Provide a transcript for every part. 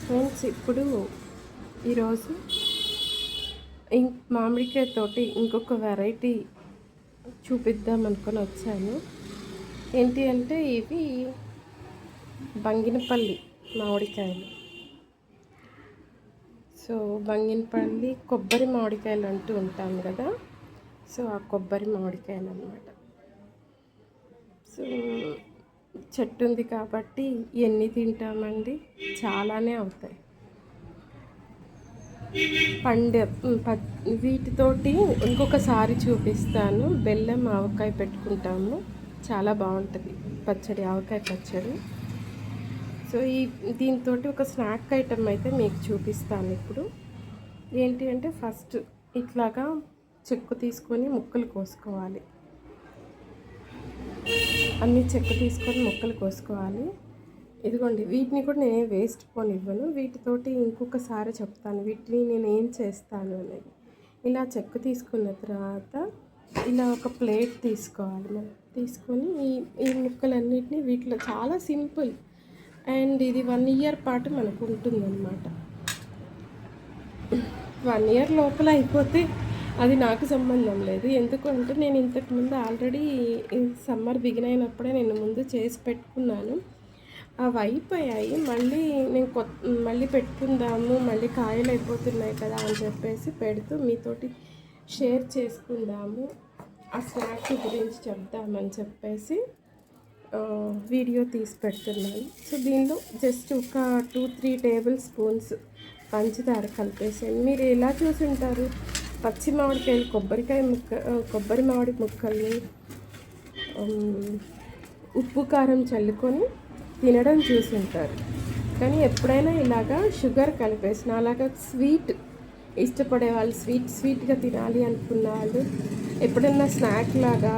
Friends, ఇప్పుడు ఈరోజు మామిడికాయతోటి ఇంకొక వెరైటీ చూపిద్దాం అనుకొని వచ్చాను. ఏంటి అంటే ఇవి బంగినపల్లి మామిడికాయలు. సో బంగినపల్లి కొబ్బరి మామిడికాయలు అంటూ ఉంటాం కదా. సో ఆ కొబ్బరి మామిడికాయలు అన్నమాట. సో చెట్టు ఉంది కాబట్టి ఎన్ని తింటామండి, చాలానే అవుతాయి. వీటితోటి ఇంకొకసారి చూపిస్తాను. బెల్లం ఆవకాయ పెట్టుకుంటాము, చాలా బాగుంటుంది పచ్చడి, ఆవకాయ పచ్చడి. సో దీంతో ఒక స్నాక్ ఐటమ్ అయితే మీకు చూపిస్తాను ఇప్పుడు. ఏంటి అంటే ఫస్ట్ ఇట్లాగా చెక్కు తీసుకొని ముక్కలు కోసుకోవాలి. అన్ని చెక్కు తీసుకొని ముక్కలు కోసుకోవాలి. ఇదిగోండి, వీటిని కూడా నేను వేస్ట్ పోనివ్వను. వీటితోటి ఇంకొకసారి చెప్తాను వీటిని నేను ఏం చేస్తాను అనేది. ఇలా చెక్కు తీసుకున్న తర్వాత ఇలా ఒక ప్లేట్ తీసుకోవాలి. మనం తీసుకొని ఈ ముక్కలన్నిటిని వీటిలో చాలా సింపుల్ అండ్ ఇది 1 ఇయర్ పాటు మనకు ఉంటుందన్నమాట. 1 ఇయర్ లోపల అయిపోతే అది నాకు సంబంధం లేదు. ఎందుకంటే నేను ఇంతకుముందు ఆల్రెడీ సమ్మర్ బిగిన్ అయినప్పుడే నేను ముందు చేసి పెట్టుకున్నాను. అవి అయిపోయాయి. మళ్ళీ పెట్టుకుందాము, మళ్ళీ కాయలు అయిపోతున్నాయి కదా అని చెప్పేసి పెడుతూ మీతోటి షేర్ చేసుకుందాము, ఆ స్నాక్ గురించి చెప్దామని చెప్పేసి వీడియో తీసి పెడుతున్నాను. సో దీనిలో జస్ట్ ఒక 2-3 టేబుల్ స్పూన్స్ పంచదార కలిపేసాను. మీరు ఎలా చూసి ఉంటారు, పచ్చి మామిడికాయలు, కొబ్బరి మామిడి ముక్కల్ని ఉప్పు కారం చల్లుకొని తినడం చూసి ఉంటారు. కానీ ఎప్పుడైనా ఇలాగా షుగర్ కలిపేసిన, అలాగా స్వీట్ ఇష్టపడే వాళ్ళు, స్వీట్గా తినాలి అనుకున్న వాళ్ళు, ఎప్పుడైనా స్నాక్ లాగా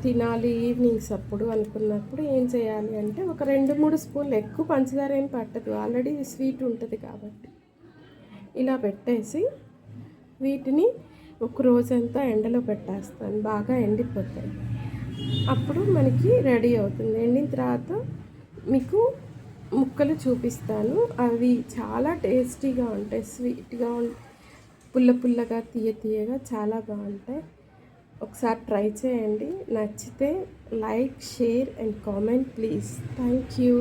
తినాలి ఈవినింగ్స్ అప్పుడు అనుకున్నప్పుడు ఏం చేయాలి అంటే ఒక 2-3 స్పూన్లు, ఎక్కువ పంచదార ఏం పట్టదు, ఆల్రెడీ స్వీట్ ఉంటుంది కాబట్టి. ఇలా పెట్టేసి వీటిని ఒక రోజంతా ఎండలో పెట్టేస్తాను, బాగా ఎండిపోతాయి. అప్పుడు మనకి రెడీ అవుతుంది. ఎండిన తర్వాత మీకు ముక్కలు చూపిస్తాను. అవి చాలా టేస్టీగా ఉంటాయి, స్వీట్గా, పుల్లగా, తీయగా చాలా బాగుంటాయి. ఒకసారి ట్రై చేయండి. నచ్చితే like, share and comment please. Thank you.